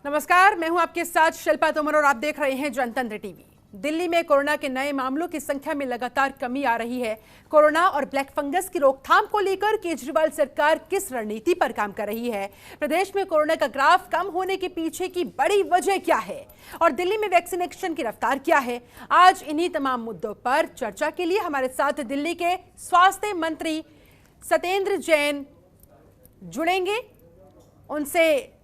नमस्कार, मैं हूं आपके साथ शिल्पा तोमर और आप देख रहे हैं जनतंत्र टीवी। दिल्ली में कोरोना के नए मामलों की संख्या में लगातार कमी आ रही है। कोरोना और ब्लैक फंगस की रोकथाम को लेकर केजरीवाल सरकार किस रणनीति पर काम कर रही है? प्रदेश में कोरोना का ग्राफ कम होने के पीछे की बड़ी वजह क्या है और दिल्ली में वैक्सीनेशन की रफ्तार क्या है? आज इन्हीं तमाम मुद्दों पर चर्चा के लिए हमारे साथ दिल्ली के स्वास्थ्य मंत्री सत्येंद्र जैन जुड़ेंगे। उनसे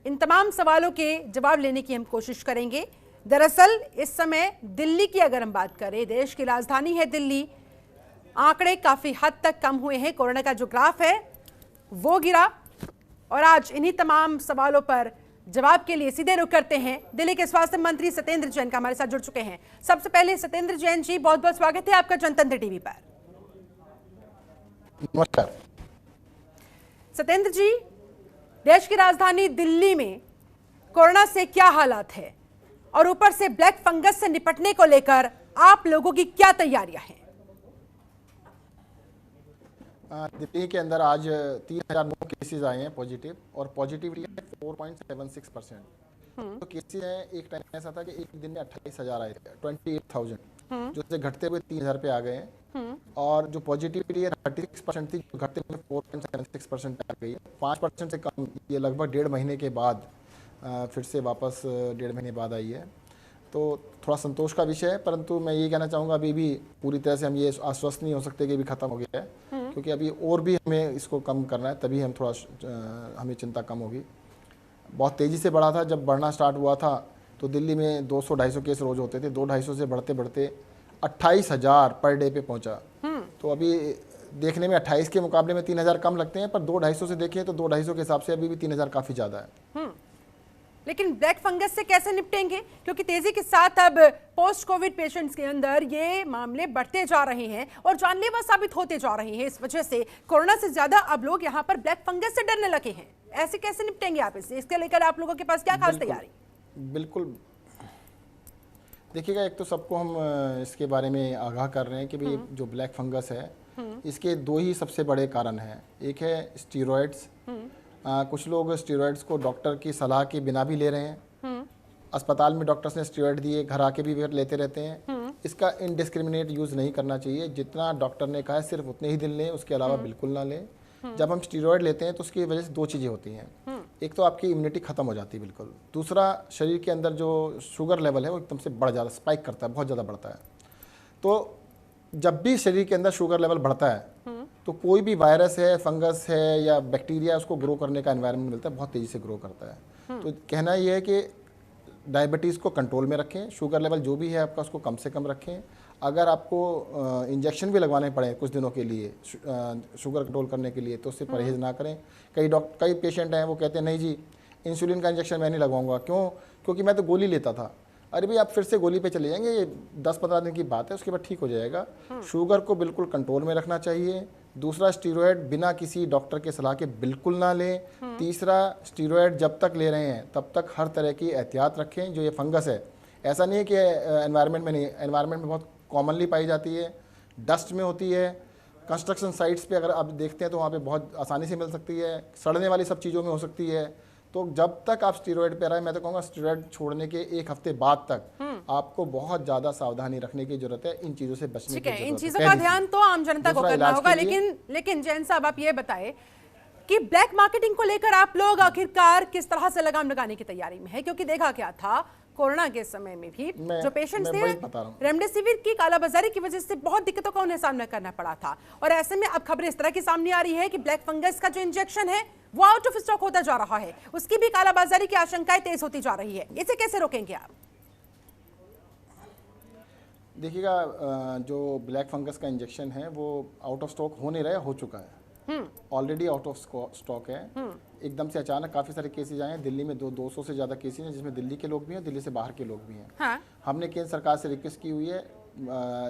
इन तमाम सवालों के जवाब लेने की हम कोशिश करेंगे। दरअसल इस समय दिल्ली की अगर हम बात करें, देश की राजधानी है दिल्ली, आंकड़े काफी हद तक कम हुए हैं। कोरोना का जो ग्राफ है वो गिरा और आज इन्हीं तमाम सवालों पर जवाब के लिए सीधे रुख करते हैं। दिल्ली के स्वास्थ्य मंत्री सत्येंद्र जैन का हमारे साथ जुड़ चुके हैं। सबसे पहले सत्येंद्र जैन जी, बहुत बहुत स्वागत है आपका जनतंत्र टीवी पर। नमस्कार सत्येंद्र जी, देश की राजधानी दिल्ली में कोरोना से क्या हालात है और ऊपर से ब्लैक फंगस से निपटने को लेकर आप लोगों की क्या तैयारियां हैं? दिल्ली के अंदर आज 3009 केसेस आए हैं पॉजिटिव और पॉजिटिविटी है 4.76%। तो केसेस हैं, एक टाइम ऐसा था कि एक दिन में 28,000 आए थे, 28,000, जो से घटते हुए 3,000 पे आ गए हैं। और जो पॉजिटिविटी है 36% थी, जो घटते हुए 4.76% आ गई है। 5% से कम, ये लगभग 1.5 महीने के बाद फिर से वापस 1.5 महीने बाद आई है। तो थोड़ा संतोष का विषय है, परंतु मैं ये कहना चाहूँगा अभी भी पूरी तरह से हम ये आश्वस्त नहीं हो सकते कि अभी खत्म हो गया है, क्योंकि अभी और भी हमें इसको कम करना है, तभी हम हमें चिंता कम होगी। बहुत तेज़ी से बढ़ा था, जब बढ़ना स्टार्ट हुआ था तो दिल्ली में 200-250 केस रोज़ होते थे, 200-250 से बढ़ते बढ़ते 28,000 पर डे पे पहुंचा। तो अभी देखने में 28 के मुकाबले में 3,000 कम लगते हैं, पर 200-250 से देखें तो 200-250 के हिसाब से अभी भी 3,000 काफ़ी ज़्यादा है। लेकिन ब्लैक फंगस से कैसे निपटेंगे? क्योंकि तेजी के साथ अब पोस्ट कोविड पेशेंट्स के अंदर ये मामले बढ़ते जा रहे हैं और जानलेवा साबित होते जा रहे हैं। इस वजह से कोरोना से ज्यादा अब लोग यहाँ पर ब्लैक फंगस से डरने लगे हैं। ऐसे कैसे निपटेंगे आप इससे? इसके लेकर आप लोगों के पास क्या खास तैयारी? बिल्कुल, देखिएगा, एक तो सबको हम इसके बारे में आगाह कर रहे हैं कि भाई जो ब्लैक फंगस है इसके 2 ही सबसे बड़े कारण हैं। एक है स्टीरॉयड्स। कुछ लोग स्टीरॉयड्स को डॉक्टर की सलाह के बिना भी ले रहे हैं। अस्पताल में डॉक्टर्स ने स्टीरॉयड दिए, घर आके भी लेते रहते हैं। इसका इनडिस्क्रिमिनेट यूज़ नहीं करना चाहिए। जितना डॉक्टर ने कहा है सिर्फ उतने ही दिन लें, उसके अलावा बिल्कुल ना लें। जब हम स्टीरॉयड लेते हैं तो उसकी वजह से 2 चीज़ें होती हैं। एक तो आपकी इम्यूनिटी खत्म हो जाती है बिल्कुल। दूसरा, शरीर के अंदर जो शुगर लेवल है वो एकदम से बढ़ जाता है, स्पाइक करता है, बहुत ज़्यादा बढ़ता है। तो जब भी शरीर के अंदर शुगर लेवल बढ़ता है तो कोई भी वायरस है, फंगस है या बैक्टीरिया, उसको ग्रो करने का एनवायरनमेंट मिलता है, बहुत तेज़ी से ग्रो करता है। तो कहना ये है कि डायबिटीज़ को कंट्रोल में रखें, शुगर लेवल जो भी है आपका उसको कम से कम रखें। अगर आपको इंजेक्शन भी लगवाने पड़े कुछ दिनों के लिए शुगर कंट्रोल करने के लिए, तो उससे परहेज़ ना करें। कई पेशेंट हैं वो कहते हैं नहीं जी, इंसुलिन का इंजेक्शन मैं नहीं लगवाऊंगा। क्यों? क्योंकि मैं तो गोली लेता था। अरे भाई, आप फिर से गोली पे चले जाएंगे, ये 10-15 दिन की बात है, उसके बाद ठीक हो जाएगा। शुगर को बिल्कुल कंट्रोल में रखना चाहिए। दूसरा, स्टीरॉयड बिना किसी डॉक्टर के सलाह के बिल्कुल ना लें। तीसरा, स्टीरॉयड जब तक ले रहे हैं तब तक हर तरह की एहतियात रखें। जो ये फंगस है, ऐसा नहीं है कि एनवायरनमेंट में नहीं, एनवायरनमेंट में बहुत कॉमनली पाई जाती है, डस्ट में होती है, कंस्ट्रक्शन साइट्स पे अगर आप देखते हैं तो वहाँ पे बहुत आसानी से मिल सकती है, सड़ने वाली सब चीज़ों में हो सकती है। तो जब तक आप स्टीरॉयड पे रहे, मैं तो कहूँगा स्टीरॉयड छोड़ने के 1 हफ्ते बाद तक आपको बहुत ज़्यादा सावधानी रखने की जरूरत है, इन चीज़ों से बचने की जरूरत है। इन चीज़ों का ध्यान तो आम जनता को करना होगा। लेकिन जैन साहब, आप ये बताएं कि ब्लैक मार्केटिंग को लेकर आप लोग आखिरकार किस तरह से लगाम लगाने की तैयारी में है? क्योंकि देखा क्या था, कोरोना के समय में भी जो पेशेंट्स थे, रेमडेसिविर की कालाबाजारी की वजह से बहुत दिक्कतों का उन्हें सामना करना पड़ा था। और ऐसे में अब खबरें इस तरह की सामने आ रही है कि ब्लैक फंगस का जो इंजेक्शन है वो आउट ऑफ स्टॉक होता जा रहा है, उसकी भी कालाबाजारी की आशंकाएं तेज होती जा रही है। इसे कैसे रोकेंगे आप? देखिएगा, जो ब्लैक फंगस का इंजेक्शन है वो आउट ऑफ स्टॉक हो नहीं रहा है, हो चुका है, ऑलरेडी आउट ऑफ स्टॉक है। एकदम से अचानक काफ़ी सारे केसेज आए हैं। दिल्ली में 200 से ज़्यादा केसेज हैं, जिसमें दिल्ली के लोग भी हैं, दिल्ली से बाहर के लोग भी हैं। हाँ। हमने केंद्र सरकार से रिक्वेस्ट की हुई है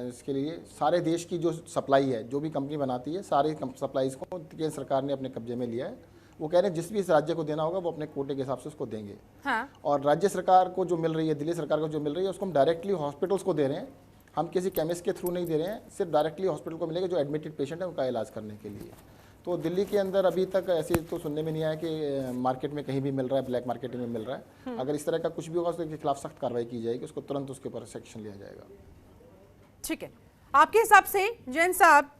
इसके लिए। सारे देश की जो सप्लाई है, जो भी कंपनी बनाती है, सारी सप्लाईज को केंद्र सरकार ने अपने कब्जे में लिया है। वो कह रहे हैं जिस भी इस राज्य को देना होगा वो अपने कोटे के हिसाब से उसको देंगे। हाँ। और राज्य सरकार को जो मिल रही है, दिल्ली सरकार को जो मिल रही है, उसको हम डायरेक्टली हॉस्पिटल्स को दे रहे हैं। हम किसी केमिस्ट के थ्रू नहीं दे रहे हैं, सिर्फ डायरेक्टली हॉस्पिटल को मिलेगा जो एडमिटेड पेशेंट है उनका इलाज करने के लिए। तो दिल्ली के अंदर अभी तक ऐसे तो सुनने में नहीं आया कि मार्केट में कहीं भी मिल रहा है, ब्लैक मार्केटिंग में मिल रहा है। अगर इस तरह का कुछ भी होगा उसके खिलाफ सख्त कार्रवाई की जाएगी, उसको तुरंत उसके ऊपर सेक्शन लिया जाएगा। ठीक है, आपके हिसाब से जैन साहब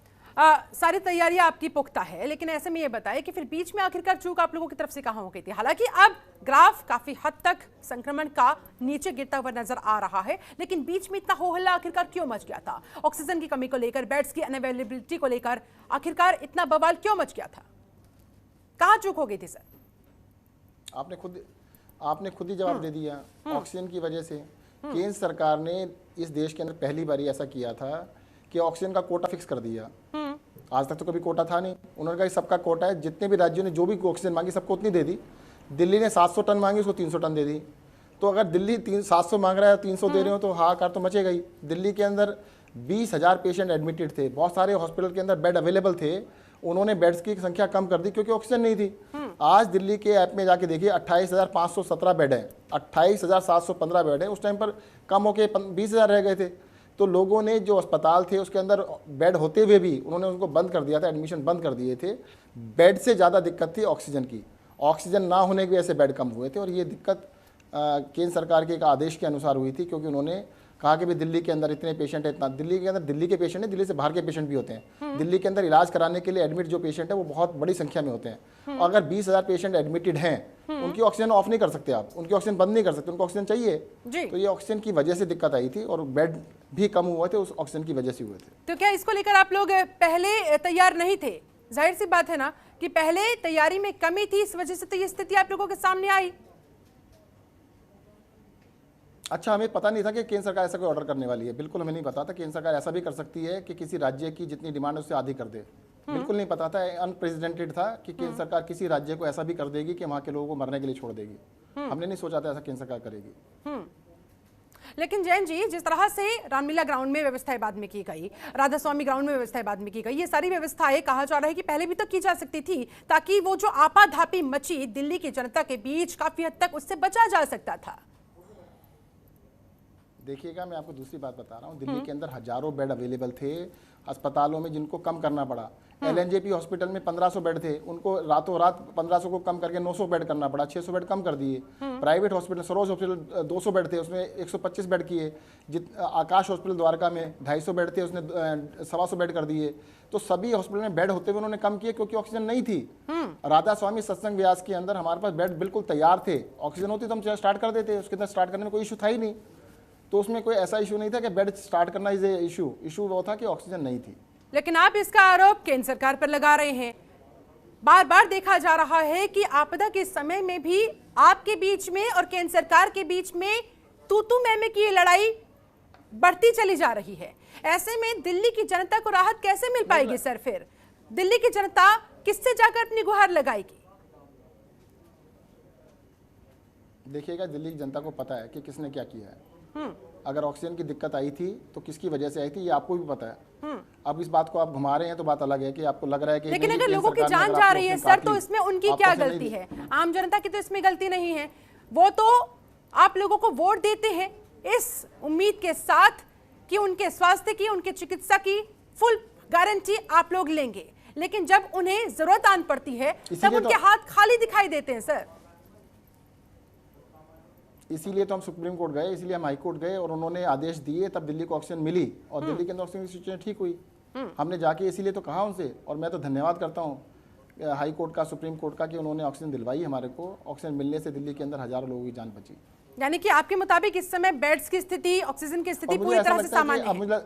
सारी तैयारियां आपकी पुख्ता है, लेकिन ऐसे में ये बताएं कि फिर बीच में आखिरकार चूक आप लोगों की तरफ से कहां हो गई थी? हालांकि अब ग्राफ काफी हद तक संक्रमण का नीचे गिरता हुआ नजर आ रहा है, लेकिन बीच में इतना हो हल्ला आखिरकार क्यों मच गया था? ऑक्सीजन की कमी को लेकर, बेड्स की अनअवेलेबिलिटी को लेकर आखिरकार इतना बवाल क्यों मच गया था? कहां चूक हो गई थी सर? आपने खुद ही जवाब दे दिया, ऑक्सीजन की वजह से। केंद्र सरकार ने इस देश के अंदर पहली बार ऐसा किया था कि ऑक्सीजन का कोटा फिक्स कर दिया। आज तक तो कभी कोटा था नहीं। उन्होंने कहा सबका कोटा है, जितने भी राज्यों ने जो भी ऑक्सीजन मांगी सबको उतनी दे दी। दिल्ली ने 700 टन मांगी, उसको 300 टन दे दी। तो अगर दिल्ली 700 मांग रहा है, 300 दे रहे हो तो हाहाकार तो मचेगा ही। दिल्ली के अंदर 20,000 पेशेंट एडमिटेड थे, बहुत सारे हॉस्पिटल के अंदर बेड अवेलेबल थे। उन्होंने बेड्स की संख्या कम कर दी क्योंकि ऑक्सीजन नहीं थी। आज दिल्ली के ऐप में जाके देखिए 28,517 बेड है, 28,715 बेड है। उस टाइम पर कम होके 20,000 रह गए थे। तो लोगों ने जो अस्पताल थे उसके अंदर बेड होते हुए भी उन्होंने उनको बंद कर दिया था, एडमिशन बंद कर दिए थे। बेड से ज़्यादा दिक्कत थी ऑक्सीजन की। ऑक्सीजन ना होने की वजह से बेड कम हुए थे, और ये दिक्कत केंद्र सरकार के एक आदेश के अनुसार हुई थी, क्योंकि उन्होंने कहा कि भाई दिल्ली के अंदर इतने पेशेंट है, इतना दिल्ली के अंदर दिल्ली के पेशेंट है, दिल्ली से बाहर के पेशेंट भी होते हैं। दिल्ली के अंदर इलाज कराने के लिए एडमिट जो पेशेंट है वो बहुत बड़ी संख्या में होते हैं। और अगर 20,000 पेशेंट एडमिटेड हैं, उनकी ऑक्सीजन ऑफ नहीं कर सकते आप, उनकी ऑक्सीजन बंद नहीं कर सकते, उनको ऑक्सीजन चाहिए। तो ये ऑक्सीजन की वजह से दिक्कत आई थी, और बेड भी कम हुए थे उस ऑक्सीजन की वजह से हुए थे। तो क्या इसको लेकर आप लोग पहले तैयार नहीं थे? जाहिर सी बात है ना कि पहले तैयारी में कमी थी, इस वजह से तो ये स्थिति आप लोगों के सामने आई। अच्छा, हमें पता नहीं था कि केंद्र सरकार ऐसा कोई ऑर्डर करने वाली है। बिल्कुल हमें नहीं पता था। केंद्र सरकार ऐसा भी कर सकती है कि किसी राज्य की जितनी डिमांड है उससे आधी कर दे। बिल्कुल नहीं पता था, अनप्रेसिडेंटेड था कि केंद्र सरकार किसी राज्य को ऐसा भी कर देगी कि वहां के लोगों को मरने के लिए छोड़ देगी। हमने नहीं सोचा था ऐसा केंद्र सरकार करेगी। लेकिन जैन जी, जिस तरह से रामलीला ग्राउंड में व्यवस्थाएं बाद में की गई, राधा स्वामी ग्राउंड में व्यवस्थाएं बाद में की गई, ये सारी व्यवस्थाएं कहा जा रहा है कि पहले भी तो की जा सकती थी, ताकि वो जो आपाधापी मची दिल्ली की जनता के बीच, काफी हद तक उससे बचा जा सकता था। देखिएगा, मैं आपको दूसरी बात बता रहा हूँ। दिल्ली के अंदर हजारों बेड अवेलेबल थे अस्पतालों में, जिनको कम करना पड़ा। LNJP हॉस्पिटल में 1500 बेड थे, उनको रातों रात 1500 को कम करके 900 बेड करना पड़ा, 600 बेड कम कर दिए। Private hospital, Saroj hospital 200 bed थे, उसमें 125 बेड किए। आकाश हॉस्पिटल द्वारका में 250 बेड थे, उसने 125 बेड कर दिए। तो सभी हॉस्पिटल में बेड होते हुए उन्होंने कम किए क्योंकि ऑक्सीजन नहीं थी। राधा स्वामी सत्संग व्यास के अंदर हमारे पास बेड बिल्कुल तैयार थे, ऑक्सीजन होती तो हम स्टार्ट कर देते, उसके अंदर स्टार्ट करने में कोई इशू था ही नहीं। तो उसमें कोई ऐसा इशू नहीं था कि बेड स्टार्ट करना इज इशू वो था कि ऑक्सीजन नहीं थी। लेकिन आप इसका आरोप केंद्र सरकार पर लगा रहे हैं। बार बार देखा जा रहा है कि आपदा के समय में भी आपके बीच में और केंद्र सरकार के बीच में तू मैं की ये लड़ाई बढ़ती चली जा रही है। ऐसे में दिल्ली की जनता को राहत कैसे मिल पाएगी सर? फिर दिल्ली की जनता किससे जाकर अपनी गुहार लगाएगी? देखिएगा, दिल्ली की जनता को पता है कि किसने क्या किया है। अगर ऑक्सीजन की दिक्कत आई थी तो किसकी वजह से आई थी, ये आपको भी पता है। अब इस बात को आप घुमा रहे हैं तो बात अलग है कि आपको लग रहा है कि लेकिन अगर लोगों की जान जा रही है सर, तो इसमें उनकी क्या गलती है? आम जनता की तो इसमें गलती नहीं है। वो तो आप लोगों को वोट देते हैं इस उम्मीद के साथ कि उनके स्वास्थ्य की, उनके चिकित्सा की फुल गारंटी आप लोग लेंगे, लेकिन जब उन्हें जरूरत आन पड़ती है तब उनके हाथ खाली दिखाई देते हैं सर। इसीलिए तो हम सुप्रीम कोर्ट गए, इसीलिए हम हाई कोर्ट गए, और उन्होंने आदेश दिए, तब दिल्ली को ऑक्सीजन मिली और दिल्ली के अंदर ऑक्सीजन की सिचुएशन ठीक हुई। हमने जाके इसीलिए तो कहा उनसे, और मैं तो धन्यवाद करता हूँ हाई कोर्ट का, सुप्रीम कोर्ट का, कि उन्होंने ऑक्सीजन दिलवाई हमारे को। ऑक्सीजन मिलने से दिल्ली के अंदर हजारों लोगों की जान बची। यानी कि आपके मुताबिक इस समय बेड्स की स्थिति, ऑक्सीजन की स्थिति पूरी तरह से सामान्य है।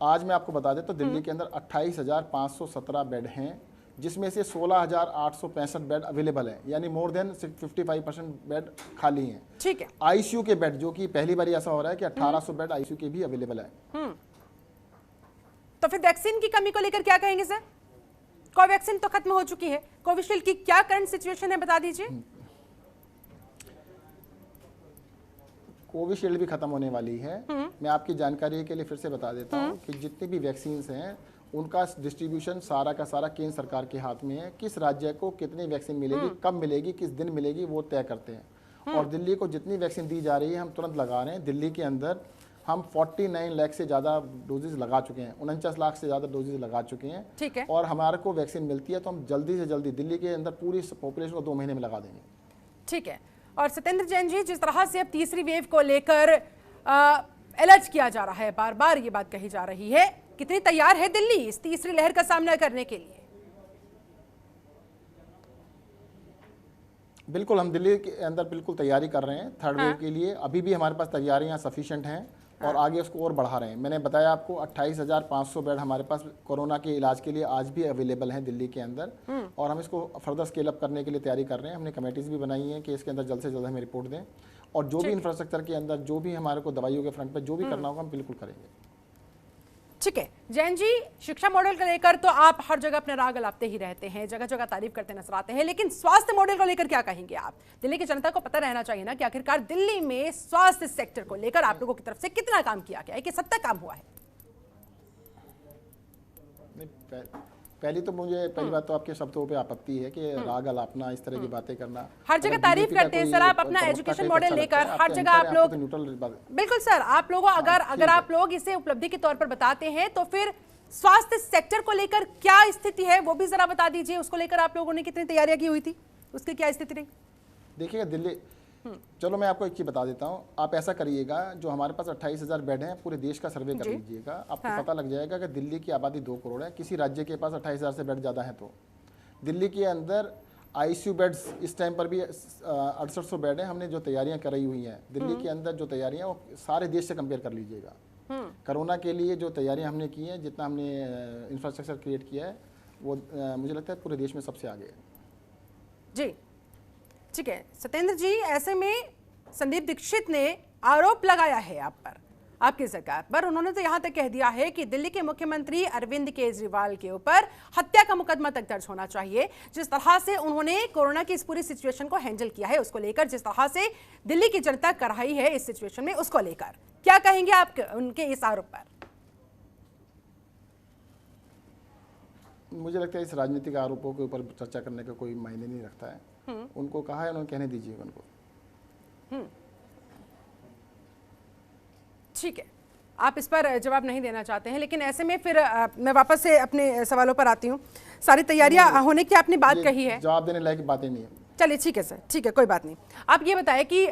आज मैं आपको बता दें तो दिल्ली के अंदर 28,517 बेड हैं, जिसमें से 16,865 बेड अवेलेबल है, यानी मोर देन 55% बेड खाली हैं। ठीक है। आईसीयू के बेड, जो कि पहली बार ऐसा हो रहा है कि 1800 बेड आईसीयू के भी अवेलेबल है। तो फिर वैक्सीन की कमी को लेकर क्या कहेंगे सर? कोवैक्सीन तो खत्म हो चुकी है, कोविशील्ड की क्या करंट सिचुएशन है, बता दीजिए। कोविशील्ड भी खत्म होने वाली है। मैं आपकी जानकारी के लिए फिर से बता देता हूँ कि जितनी भी वैक्सीन हैं उनका डिस्ट्रीब्यूशन सारा का सारा केंद्र सरकार के हाथ में है। किस राज्य को कितनी वैक्सीन मिलेगी, कब मिलेगी, किस दिन मिलेगी, वो तय करते हैं। और दिल्ली को जितनी वैक्सीन दी जा रही है हम तुरंत लगा रहे हैं। दिल्ली के अंदर हम 49 लाख से ज़्यादा डोजेज लगा चुके हैं, 49 लाख से ज़्यादा डोजेज लगा चुके हैं। ठीक है। और हमारे को वैक्सीन मिलती है तो हम जल्दी से जल्दी दिल्ली के अंदर पूरी पॉपुलेशन को 2 महीने में लगा देंगे। ठीक है। और सत्येंद्र जैन जी, जिस तरह से अब तीसरी वेव को लेकर अलर्ट किया जा रहा है, बार बार ये बात कही जा रही है, कितनी तैयार है दिल्ली इस तीसरी लहर का सामना करने के लिए? बिल्कुल, हम दिल्ली के अंदर बिल्कुल तैयारी कर रहे हैं थर्ड वेव के लिए। अभी भी हमारे पास तैयारियां सफिशिएंट हैं और आगे उसको और बढ़ा रहे हैं। मैंने बताया आपको 28,500 बेड हमारे पास कोरोना के इलाज के लिए आज भी अवेलेबल हैं दिल्ली के अंदर, और हम इसको फर्दर स्केल अप करने के लिए तैयारी कर रहे हैं। हमने कमेटीज भी बनाई हैं कि इसके अंदर जल्द से जल्द हमें रिपोर्ट दें, और जो भी इंफ्रास्ट्रक्चर के अंदर जो भी हमारे को दवाइयों के फ्रंट पर जो भी करना होगा हम बिल्कुल करेंगे। ठीक है। जैन जी, शिक्षा मॉडल को लेकर तो आप हर जगह अपने राग अलापते ही रहते हैं, जगह जगह तारीफ करते नजर आते हैं, लेकिन स्वास्थ्य मॉडल को लेकर क्या कहेंगे आप? दिल्ली की जनता को पता रहना चाहिए ना कि आखिरकार दिल्ली में स्वास्थ्य सेक्टर को लेकर आप लोगों की तरफ से कितना काम किया गया है, कि सत्ता काम हुआ है? पहली बात तो आपके शब्दों पे आपत्ति है कि राग अलापना, इस तरह की बातें करना। हर जगह तारीफ करते हैं सर आप अपना एजुकेशन मॉडल लेकर, हर जगह आप लोग बिल्कुल सर, आप लोगों अगर आप लोग इसे उपलब्धि के तौर पर बताते हैं तो फिर स्वास्थ्य सेक्टर को लेकर क्या स्थिति है वो भी जरा बता दीजिए। उसको लेकर आप लोगों ने कितनी तैयारियां की हुई थी, उसकी क्या स्थिति रही? देखिएगा दिल्ली, चलो मैं आपको एक चीज बता देता हूँ। आप ऐसा करिएगा, जो हमारे पास 28,000 बेड हैं, पूरे देश का सर्वे कर लीजिएगा, आपको पता लग जाएगा कि दिल्ली की आबादी 2 करोड़ है। किसी राज्य के पास 28,000 से बेड ज़्यादा है। तो दिल्ली के अंदर आईसीयू बेड्स इस टाइम पर भी 6800 बेड है। हमने जो तैयारियां कराई हुई हैं दिल्ली के अंदर, जो तैयारियां वो सारे देश से कंपेयर कर लीजिएगा। कोरोना के लिए जो तैयारियां हमने की हैं, जितना हमने इंफ्रास्ट्रक्चर क्रिएट किया है, वो मुझे लगता है पूरे देश में सबसे आगे है जी। ठीक है सत्येंद्र जी, ऐसे में संदीप दीक्षित ने आरोप लगाया है आप पर, आपकी सरकार पर। उन्होंने तो यहां तक कह दिया है कि दिल्ली के मुख्यमंत्री अरविंद केजरीवाल के ऊपर हत्या का मुकदमा तक दर्ज होना चाहिए। जिस तरह से उन्होंने कोरोना की इस पूरी सिचुएशन को हैंडल किया है, उसको लेकर, जिस तरह से दिल्ली की जनता कर रही है इस सिचुएशन में, उसको लेकर क्या कहेंगे आप उनके इस आरोप पर? मुझे लगता है इस राजनीतिक आरोपों के ऊपर चर्चा करने का कोई मायने नहीं रखता है। उनको कहा है, उन्होंने कहने दीजिए उनको। ठीक है, आप इस पर जवाब नहीं देना चाहते हैं, लेकिन ऐसे में फिर मैं वापस से अपने सवालों पर आती हूँ। सारी तैयारियां होने की आपने बात कही है, जवाब देने लायक बातें नहीं है। चलिए ठीक है सर, ठीक है, कोई बात नहीं। आप ये बताएं कि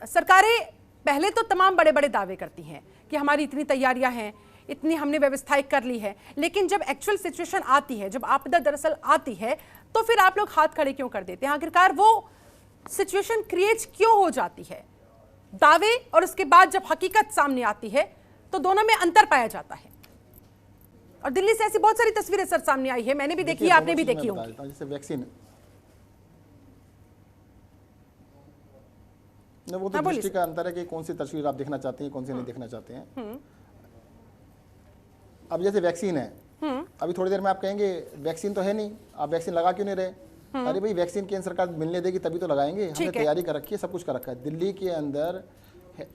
सरकारें पहले तो तमाम बड़े बड़े दावे करती हैं कि हमारी इतनी तैयारियां हैं, इतनी हमने व्यवस्थाएं कर ली है, लेकिन जब एक्चुअल सिचुएशन आती है, जब आपदा दरअसल आती है, तो फिर आप लोग हाथ खड़े क्यों कर देते हैं? आखिरकार वो सिचुएशन क्रिएट क्यों हो जाती है? दावे और उसके बाद जब हकीकत सामने आती है तो दोनों में अंतर पाया जाता है। और दिल्ली से ऐसी बहुत सारी तस्वीरें सर सामने आई है, मैंने भी देखी है, आपने भी देखी होंगी। जैसे वैक्सीन, वो तो दृष्टि का अंतर है कि कौन सी तस्वीर आप देखना चाहते हैं, कौन सी नहीं देखना चाहते हैं। अब जैसे वैक्सीन है, अभी थोड़ी देर में आप कहेंगे वैक्सीन तो है नहीं, आप वैक्सीन लगा क्यों नहीं रहे? अरे भाई, वैक्सीन केंद्र सरकार मिलने देगी तभी तो लगाएंगे। हमने तैयारी कर रखी है, सब कुछ कर रखा है। दिल्ली के अंदर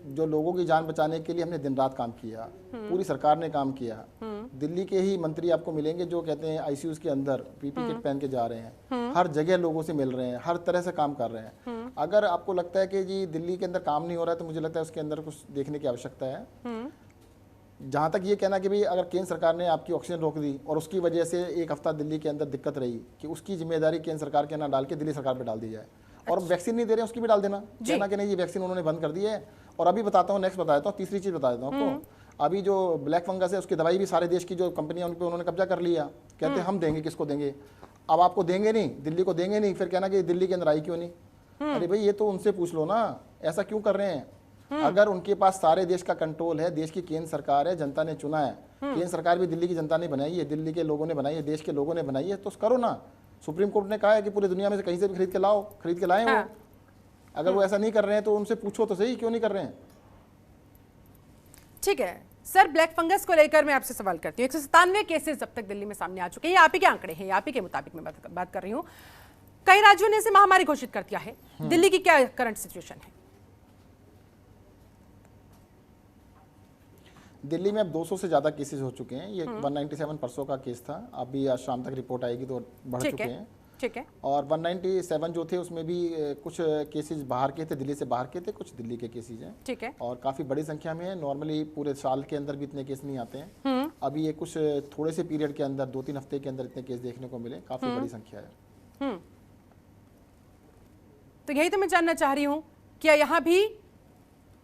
जो लोगों की जान बचाने के लिए हमने दिन रात काम किया, पूरी सरकार ने काम किया। दिल्ली के ही मंत्री आपको मिलेंगे जो कहते हैं आईसीयूज के अंदर पीपी किट पहन के जा रहे हैं, हर जगह लोगों से मिल रहे हैं, हर तरह से काम कर रहे हैं। अगर आपको लगता है कि जी दिल्ली के अंदर काम नहीं हो रहा है, तो मुझे लगता है उसके अंदर कुछ देखने की आवश्यकता है। जहाँ तक ये कहना कि भाई अगर केंद्र सरकार ने आपकी ऑक्सीजन रोक दी और उसकी वजह से एक हफ्ता दिल्ली के अंदर दिक्कत रही, कि उसकी जिम्मेदारी केंद्र सरकार के ना डाल के दिल्ली सरकार पे डाल दी जाए। और वैक्सीन नहीं दे रहे हैं उसकी भी डाल देना, कहना कि नहीं ये वैक्सीन उन्होंने बंद कर दी है। और अभी बताता हूँ, नेक्स्ट बता देता हूँ, तीसरी चीज बता देता हूँ आपको। अभी जो ब्लैक फंगस है उसकी दवाई भी सारे देश की जो कंपनियां उन पर उन्होंने कब्जा कर लिया। कहते हम देंगे, किसको देंगे? अब आपको देंगे नहीं, दिल्ली को देंगे नहीं, फिर कहना कि दिल्ली के अंदर आई क्यों नहीं? अरे भाई, ये तो उनसे पूछ लो ना, ऐसा क्यों कर रहे हैं? अगर उनके पास सारे देश का कंट्रोल है, देश की केंद्र सरकार है, जनता ने चुना है, केंद्र सरकार भी दिल्ली की जनता ने बनाई है, दिल्ली के लोगों ने बनाई है, देश के लोगों ने बनाई है, तो करो ना। सुप्रीम कोर्ट ने कहा है कि पूरी दुनिया में से कहीं से भी खरीद के लाओ, खरीद के लाएं। वो अगर वो ऐसा नहीं कर रहे हैं तो उनसे पूछो तो सही, क्यों नहीं कर रहे हैं? ठीक है सर, ब्लैक फंगस को लेकर मैं आपसे सवाल करती हूँ। 197 केसेस अब तक दिल्ली में सामने आ चुके हैं, आप ही के आंकड़े हैं, आप ही के मुताबिक मैं बात कर रही हूँ। कई राज्यों ने इसे महामारी घोषित कर दिया है। दिल्ली की क्या करंट सिचुएशन है? दिल्ली में अब 200 से ज़्यादा केसेस हो चुके हैं। ये 197 परसों का केस था, अभी आज शाम तक रिपोर्ट आएगी तो बढ़ चुके हैं। ठीक है। और 197 जो थे उसमें भी कुछ केसेस बाहर के थे, दिल्ली से बाहर के थे, कुछ दिल्ली के केसेस हैं। ठीक है। और काफ़ी बड़ी संख्या में है। नॉर्मली पूरे साल के अंदर भी इतने केस नहीं आते हैं। अभी ये कुछ थोड़े से पीरियड के अंदर 2-3 हफ्ते के अंदर इतने केस देखने को मिले, काफ़ी बड़ी संख्या है। तो यही तो मैं जानना चाह रही हूँ, क्या यहाँ भी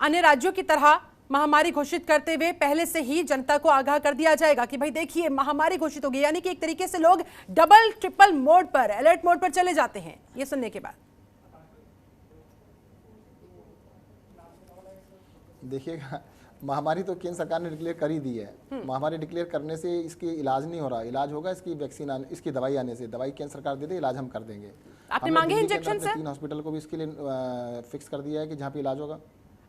अन्य राज्यों की तरह महामारी घोषित करते हुए पहले से ही जनता को आगाह कर दिया जाएगा कि भाई देखिए महामारी घोषित हो गई, यानी कि एक तरीके से लोग डबल ट्रिपल मोड पर, अलर्ट मोड पर चले जाते हैं ये सुनने के बाद? देखिएगा, महामारी तो केंद्र सरकार ने डिक्लेयर कर ही दी है। महामारी डिक्लेयर करने से इसकी इलाज नहीं हो रहा, इलाज होगा इसकी वैक्सीन इसकी दवाई आने से। दवाई केंद्र सरकार दे दे, इलाज हम कर देंगे। आपने मांगे इंजेक्शन से? 3 हॉस्पिटल को भी इसके लिए फिक्स कर दिया है कि जहाँ पे इलाज होगा।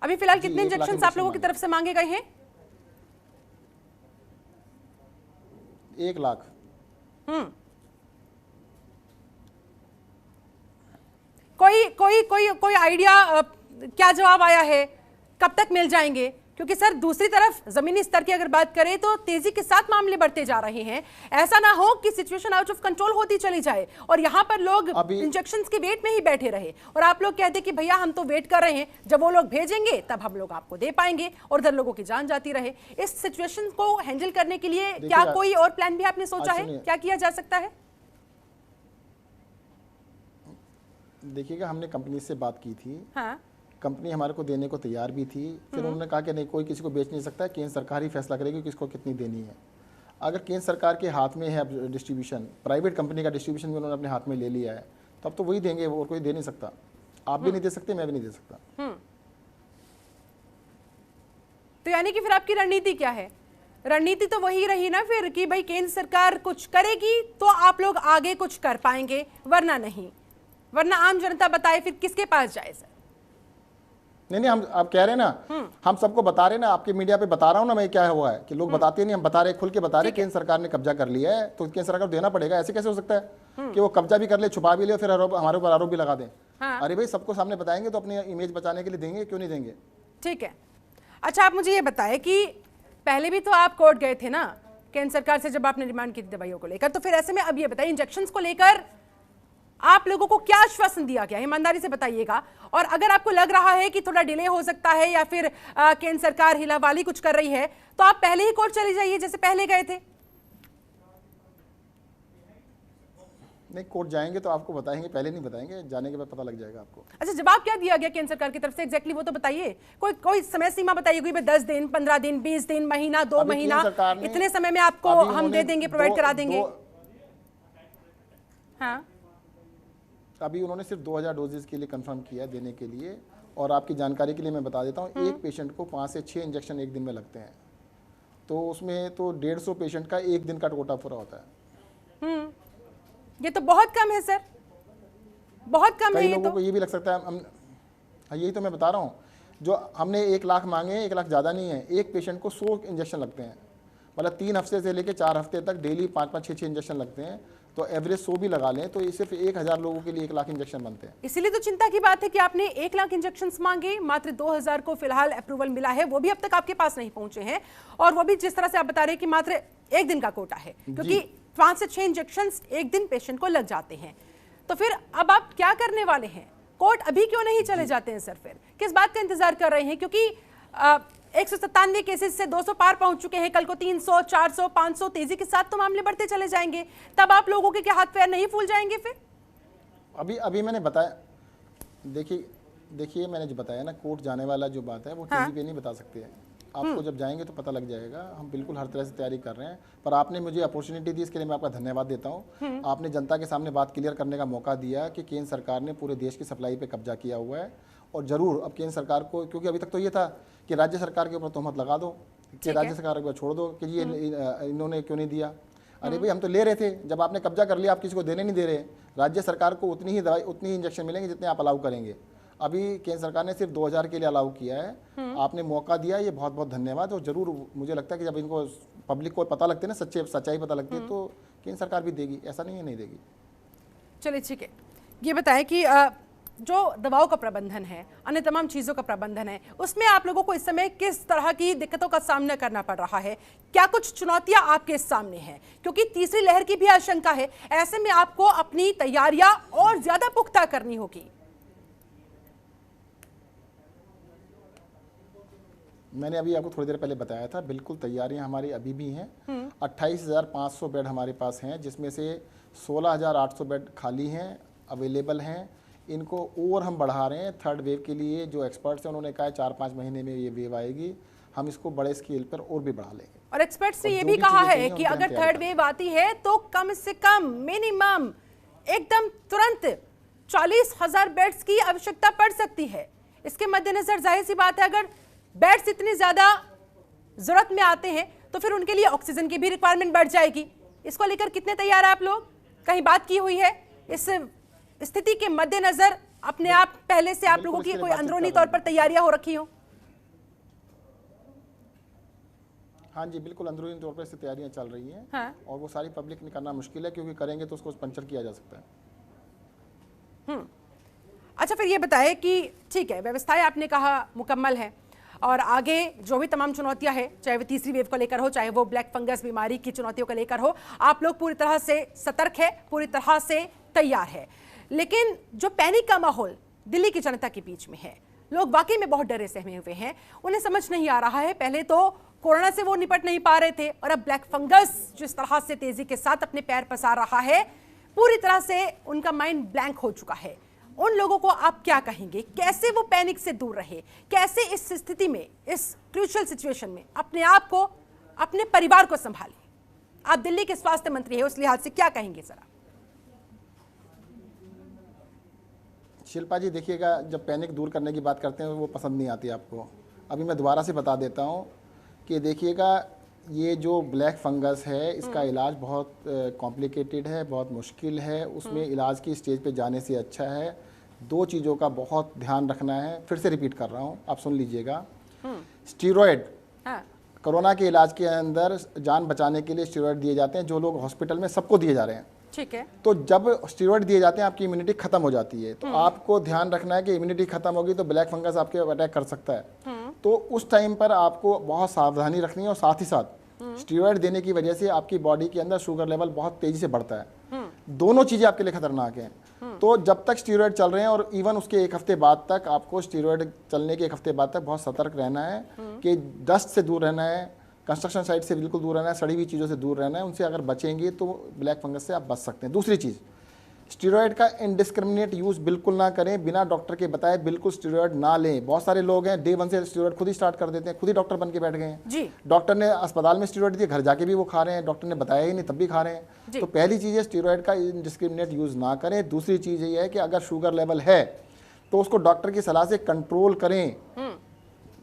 अभी फिलहाल कितने इंजेक्शन आप लोगों की तरफ से मांगे गए हैं? 1 लाख। कोई आइडिया क्या जवाब आया है, कब तक मिल जाएंगे? क्योंकि सर दूसरी तरफ जमीनी स्तर की अगर बात करें तो तेजी के साथ मामले बढ़ते जा रहे हैं। ऐसा ना हो कि सिचुएशन आउट ऑफ कंट्रोल होती चली जाए और यहाँ पर लोग इंजेक्शंस के वेट में ही बैठे रहे और आप लोग कहते कि भैया हम तो वेट कर रहे हैं, जब वो लोग भेजेंगे तब हम लोग आपको दे पाएंगे और उधर लोगों की जान जाती रहे। इस सिचुएशन को हैंडल करने के लिए क्या कोई और प्लान भी आपने सोचा है? क्या किया जा सकता है? देखिएगा, हमने कंपनी से बात की थी। हाँ। कंपनी हमारे को देने को तैयार भी थी। फिर उन्होंने कहा कि नहीं, कोई किसी को बेच नहीं सकता, केंद्र सरकार ही फैसला करेगी कि किसको कितनी देनी है। अगर केंद्र सरकार के हाथ में है डिस्ट्रीब्यूशन, प्राइवेट कंपनी का डिस्ट्रीब्यूशन भी उन्होंने अपने हाथ में ले लिया है, तब तो वही देंगे, और कोई दे नहीं सकता। आप भी नहीं दे सकते, मैं भी नहीं दे सकता। तो यानी कि फिर आपकी रणनीति क्या है? रणनीति तो वही रही ना फिर कि भाई केंद्र सरकार कुछ करेगी तो आप लोग आगे कुछ कर पाएंगे, वरना नहीं। वरना आम जनता बताए फिर किसके पास जाए? सर नहीं, हम आप कह रहे हैं ना, हम सबको बता रहे हैं ना, आपके मीडिया पे बता रहा हूँ ना मैं क्या हुआ है कि लोग बताते नहीं, हम बता रहे, खुल के बता रहे। केंद्र सरकार ने कब्जा कर लिया है तो केंद्र सरकार को देना पड़ेगा। ऐसे कैसे हो सकता है कि वो कब्जा भी कर ले, छुपा भी ले, फिर हमारे ऊपर आरोप भी लगा दें? अरे भाई, सबको सामने बताएंगे तो अपनी इमेज बचाने के लिए देंगे, क्यों नहीं देंगे? ठीक है। अच्छा, आप मुझे ये बताएं कि पहले भी तो आप कोर्ट गए थे ना केंद्र सरकार से जब आपने डिमांड की थी दवाइयों को लेकर, तो फिर ऐसे में अब ये बताइए इंजेक्शन को लेकर आप लोगों को क्या आश्वासन दिया गया? ईमानदारी से बताइएगा। और अगर आपको लग रहा है कि थोड़ा डिले हो सकता है या फिर केंद्र सरकार हिलावाली कुछ कर रही है, तो आप पहले ही कोर्ट चले जाइए जैसे पहले गए थे। नहीं, कोर्ट जाएंगे तो आपको बताएंगे, पहले नहीं बताएंगे, जाने के बाद पता लग जाएगा आपको। अच्छा, जवाब क्या दिया गया केंद्र सरकार की तरफ से एग्जैक्टली वो तो बताइए। कोई समय सीमा बताइए, कोई 10 दिन, 15 दिन, 20 दिन, महीना, 2 महीना, इतने समय में आपको हम दे देंगे, प्रोवाइड करा देंगे। हाँ, अभी उन्होंने सिर्फ 2000 डोजेस के लिए कंफर्म किया देने के लिए। और आपकी जानकारी के लिए मैं बता देता हूँ, एक पेशेंट को 5 से 6 इंजेक्शन एक दिन में लगते हैं, तो उसमें तो 150 पेशेंट का एक दिन का कोटा पूरा होता है। ये तो बहुत कम है सर, बहुत कम है। कई लोगों को ये भी लग सकता है, यही तो मैं बता रहा हूँ, जो हमने 1 लाख मांगे, 1 लाख ज़्यादा नहीं है। एक पेशेंट को 100 इंजेक्शन लगते हैं, मतलब 3 हफ्ते से लेकर 4 हफ्ते तक डेली 5-5, 6-6 इंजेक्शन लगते हैं। तो एवरेज 100 भी लगा लें तो ये सिर्फ 1000 लोगों के लिए 1 लाख इंजेक्शन बनते हैं। इसीलिए तो चिंता की बात है कि आपने 1 लाख इंजेक्शन मांगे, मात्र 2000 को फिलहाल अप्रूवल मिला है, वो भी अब तक आपके पास नहीं पहुंचे हैं। और वो भी जिस तरह से आप बता रहे हैं कि मात्र 1 दिन का कोटा है, क्योंकि 5 से 6 इंजेक्शन एक दिन पेशेंट को लग जाते हैं। तो फिर अब आप क्या करने वाले हैं? कोर्ट अभी क्यों नहीं चले जाते हैं सर? फिर किस बात का इंतजार कर रहे हैं? क्योंकि 197 केसेस से 200 पार पहुंच चुके हैं, कल को 300, 400, 500, तेजी के साथ तो मामले बढ़ते चले जाएंगे। तब आप लोगों के क्या हाथ पैर नहीं फूल जाएंगे फिर? अभी मैंने बताया, देखिए मैंने जो बताया ना, कोर्ट जाने वाला जो बात है वो टीवी पे नहीं बता सकते हैं। आपको जब जाएंगे तो पता लग जाएगा। हम बिल्कुल हर तरह से तैयारी कर रहे हैं, पर आपने मुझे अपॉर्चुनिटी दी, इसके लिए मैं आपका धन्यवाद देता हूँ। आपने जनता के सामने बात क्लियर करने का मौका दिया कि केंद्र सरकार ने पूरे देश की सप्लाई पे कब्जा किया हुआ है। और जरूर अब केंद्र सरकार को, क्योंकि अभी तक तो ये था कि राज्य सरकार के ऊपर तोहमत लगा दो कि राज्य सरकार को छोड़ दो कि ये इन्होंने क्यों नहीं दिया। अरे भाई, हम तो ले रहे थे, जब आपने कब्जा कर लिया आप किसी को देने नहीं दे रहे। राज्य सरकार को उतनी ही दवाई, उतनी ही इंजेक्शन मिलेंगे जितने आप अलाउ करेंगे। अभी केंद्र सरकार ने सिर्फ 2000 के लिए अलाउ किया है। आपने मौका दिया, ये बहुत बहुत धन्यवाद। और जरूर मुझे लगता है कि जब इनको पब्लिक को पता लगती है ना, सच्चाई पता लगती है, तो केंद्र सरकार भी देगी, ऐसा नहीं है नहीं देगी। चलिए ठीक है, ये बताएं कि जो दवाओं का प्रबंधन है, अन्य तमाम चीज़ों का प्रबंधन है, उसमें आप लोगों को इस समय किस तरह की दिक्कतों का सामना करना पड़ रहा है? क्या कुछ चुनौतियां आपके सामने हैं? क्योंकि तीसरी लहर की भी आशंका है, ऐसे में आपको अपनी तैयारियां और ज्यादा पुख्ता करनी होगी। मैंने अभी आपको थोड़ी देर पहले बताया था, बिल्कुल तैयारियां हमारी अभी भी हैं। 28,500 बेड हमारे पास हैं, जिसमें से 16,800 बेड खाली हैं, अवेलेबल हैं। इनको और हम बढ़ा रहे हैं। थर्ड वेव के लिए जो एक्सपर्ट्स हैं उन्होंने कहा है 4-5 महीने में ये वेव आएगी, हम इसको बड़े स्केल पर और भी बढ़ा लेंगे। और एक्सपर्ट्स ने ये भी कहा है कि अगर थर्ड वेव आती है तो कम से कम मिनिमम एकदम तुरंत 40,000 बेड्स की आवश्यकता पड़ सकती है। इसके मद्देनजर जाहिर सी बात है, अगर बेड्स इतनी ज्यादा जरूरत में आते हैं तो फिर उनके लिए ऑक्सीजन की भी रिक्वायरमेंट बढ़ जाएगी। इसको लेकर कितने तैयार है आप लोग? कहीं बात की हुई है इस स्थिति के मद्देनजर? अपने आप पहले से आप लोगों की कोई अंदरूनी तौर पर तैयारियां हो रखी हो? हाँ जी, बिल्कुल अंदरूनी तौर पर इससे तैयारियां चल रही हैं। हाँ। और वो सारी पब्लिक में करना मुश्किल है, क्योंकि करेंगे तो उसको पंचर किया जा सकता है। अच्छा, फिर ये बताएं कि ठीक है, व्यवस्थाएं आपने कहा मुकम्मल है, और आगे जो भी तमाम चुनौतियां हैं, चाहे वो तीसरी वेव को लेकर हो, चाहे वो ब्लैक फंगस बीमारी की चुनौतियों को लेकर हो, आप लोग पूरी तरह से सतर्क है, पूरी तरह से तैयार है। लेकिन जो पैनिक का माहौल दिल्ली की जनता के बीच में है, लोग वाकई में बहुत डरे सहमे हुए हैं, उन्हें समझ नहीं आ रहा है। पहले तो कोरोना से वो निपट नहीं पा रहे थे, और अब ब्लैक फंगस जिस तरह से तेजी के साथ अपने पैर पसार रहा है, पूरी तरह से उनका माइंड ब्लैंक हो चुका है। उन लोगों को आप क्या कहेंगे? कैसे वो पैनिक से दूर रहे? कैसे इस स्थिति में, इस क्रूशियल सिचुएशन में अपने आप को, अपने परिवार को संभालें? आप दिल्ली के स्वास्थ्य मंत्री हैं, उस लिहाज से क्या कहेंगे जरा? शिल्पा जी, देखिएगा, जब पैनिक दूर करने की बात करते हैं वो पसंद नहीं आती आपको। अभी मैं दोबारा से बता देता हूँ कि देखिएगा, ये जो ब्लैक फंगस है इसका इलाज बहुत कॉम्प्लिकेटेड है, बहुत मुश्किल है। उसमें इलाज की स्टेज पे जाने से अच्छा है 2 चीज़ों का बहुत ध्यान रखना है। फिर से रिपीट कर रहा हूँ, आप सुन लीजिएगा। स्टीरॉयड, कोरोना के इलाज के अंदर जान बचाने के लिए स्टीरॉयड दिए जाते हैं, जो लोग हॉस्पिटल में सबको दिए जा रहे हैं। ठीक है। तो जब स्टीरॉयड दिए जाते हैं आपकी इम्यूनिटी खत्म हो जाती है, तो आपको ध्यान रखना है कि इम्यूनिटी खत्म होगी तो ब्लैक फंगस आपके अटैक कर सकता है। तो उस टाइम पर आपको बहुत सावधानी रखनी है, और साथ ही साथ स्टीरॉयड देने की वजह से आपकी बॉडी के अंदर शुगर लेवल बहुत तेजी से बढ़ता है। दोनों चीजें आपके लिए खतरनाक हैं। तो जब तक स्टीरॉयड चल रहे हैं, और इवन उसके 1 हफ्ते बाद तक, आपको स्टीरॉयड चलने के 1 हफ्ते बाद तक बहुत सतर्क रहना है कि डस्ट से दूर रहना है, कंस्ट्रक्शन साइट से बिल्कुल दूर रहना है, सड़ी हुई चीज़ों से दूर रहना है। उनसे अगर बचेंगे तो ब्लैक फंगस से आप बच सकते हैं। दूसरी चीज़, स्टीरॉयड का इनडिस्क्रिमिनेट यूज़ बिल्कुल ना करें, बिना डॉक्टर के बताए बिल्कुल स्टीरॉयड ना लें। बहुत सारे लोग हैं डे 1 से स्टीरॉयड खुद ही स्टार्ट कर देते हैं, खुद ही डॉक्टर बन के बैठ गए हैं। डॉक्टर ने अस्पताल में स्टीरॉयड दिए, घर जाके भी वो खा रहे हैं, डॉक्टर ने बताया ही नहीं तब भी खा रहे हैं। तो पहली चीज़ है, स्टीरॉयड का इनडिस्क्रिमिनेट यूज़ ना करें। दूसरी चीज़ ये है कि अगर शुगर लेवल है तो उसको डॉक्टर की सलाह से कंट्रोल करें।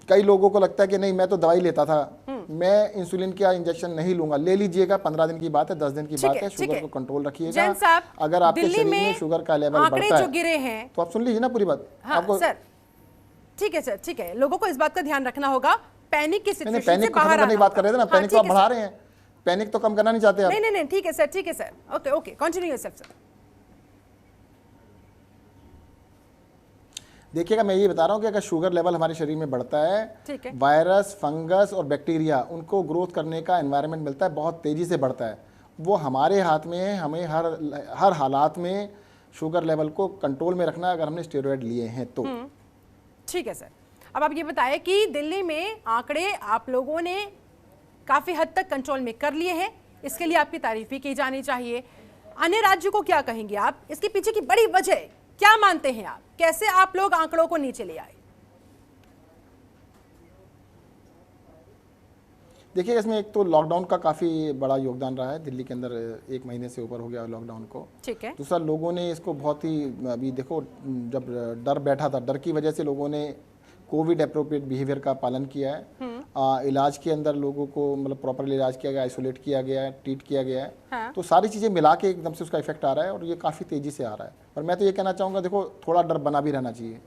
कई लोगों को लगता है कि नहीं, मैं तो दवाई लेता था, मैं इंसुलिन का इंजेक्शन नहीं लूंगा। ले लीजिएगा, 15 दिन की बात है, 10 दिन की बात है। शुगर को कंट्रोल रखिएगा। अगर आपके शरीर में शुगर का लेवल बढ़ता है, जो गिरे हैं, तो आप सुन लीजिए ना पूरी बात। हाँ, आपको सर, ठीक है सर, ठीक है, लोगों को इस बात का ध्यान रखना होगा। पैनिक की सिचुएशन से पैनिक को खत्म करने की बात कर रहे थे ना, पैनिक तो आप बढ़ा रहे हैं, पैनिक तो कम करना नहीं चाहते आप। नहीं नहीं, ठीक है सर, ठीक है sir, okay okay, continue yourself sir. देखिएगा, मैं ये बता रहा हूँ कि अगर शुगर लेवल हमारे शरीर में बढ़ता है, वायरस, फंगस और बैक्टीरिया, उनको ग्रोथ करने का एनवायरनमेंट मिलता है, बहुत तेज़ी से बढ़ता है। वो हमारे हाथ में है, हमें हर हालात में शुगर लेवल को कंट्रोल में रखना है, अगर हमने स्टेरॉयड लिए हैं तो। ठीक है सर। अब आप ये बताएं कि दिल्ली में आंकड़े आप लोगों ने काफ़ी हद तक कंट्रोल में कर लिए हैं, इसके लिए आपकी तारीफ भी की जानी चाहिए। अन्य राज्यों को क्या कहेंगे आप? इसके पीछे की बड़ी वजह क्या मानते हैं आप? कैसे आप लोग आंकड़ों को नीचे ले आए? देखिए, इसमें एक तो लॉकडाउन का काफ़ी बड़ा योगदान रहा है। दिल्ली के अंदर 1 महीने से ऊपर हो गया लॉकडाउन को। ठीक है। दूसरा, लोगों ने इसको बहुत ही, अभी देखो, जब डर बैठा था, डर की वजह से लोगों ने कोविड अप्रोप्रिएट बिहेवियर का पालन किया है। इलाज के अंदर लोगों को मतलब प्रॉपरली इलाज किया गया, आइसोलेट किया गया है, ट्रीट किया गया है। हाँ। तो सारी चीज़ें मिला के एकदम से उसका इफेक्ट आ रहा है, और ये काफ़ी तेज़ी से आ रहा है। पर मैं तो ये कहना चाहूँगा, देखो, थोड़ा डर बना भी रहना चाहिए।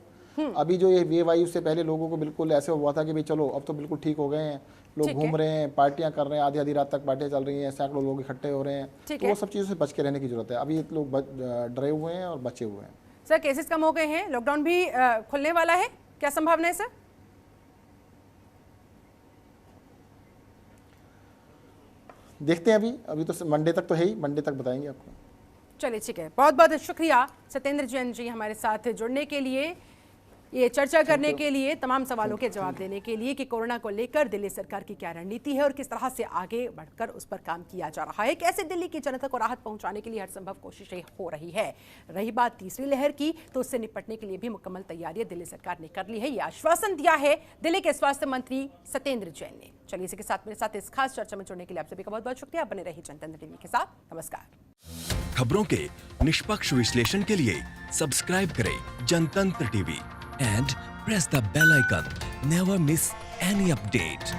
अभी जो ये वेव आई, उससे पहले लोगों को बिल्कुल ऐसे हुआ था कि भाई चलो अब तो बिल्कुल ठीक हो गए हैं, लोग घूम रहे हैं, पार्टियां कर रहे हैं, आधी आधी रात तक पार्टियां चल रही हैं, सैकड़ों लोग इकट्ठे हो रहे हैं। तो वो सब चीज़ों से बच के रहने की जरूरत है। अभी लोग डरे हुए हैं और बचे हुए हैं। सर केसेस कम हो गए हैं, लॉकडाउन भी खुलने वाला है, क्या संभावना है सर? देखते हैं, अभी तो मंडे तक तो है ही, मंडे तक बताएंगे आपको। चलिए ठीक है, बहुत बहुत शुक्रिया सत्येंद्र जैन जी हमारे साथ जुड़ने के लिए, ये चर्चा करने के लिए, तमाम सवालों के जवाब देने के लिए कि कोरोना को लेकर दिल्ली सरकार की क्या रणनीति है और किस तरह से आगे बढ़कर उस पर काम किया जा रहा है, कैसे दिल्ली की जनता को राहत पहुंचाने के लिए हर संभव कोशिशें हो रही है। रही बात तीसरी लहर की, तो उससे निपटने के लिए भी मुकम्मल तैयारियां दिल्ली सरकार ने कर ली है, ये आश्वासन दिया है दिल्ली के स्वास्थ्य मंत्री सत्येंद्र जैन ने। चलिए इसी के साथ मेरे साथ इस खास चर्चा में जुड़ने के लिए आप सभी का बहुत बहुत शुक्रिया। बने रहिए जनतंत्र टीवी के साथ। नमस्कार। खबरों के निष्पक्ष विश्लेषण के लिए सब्सक्राइब करें जनतंत्र TV and press the bell icon. Never miss any update.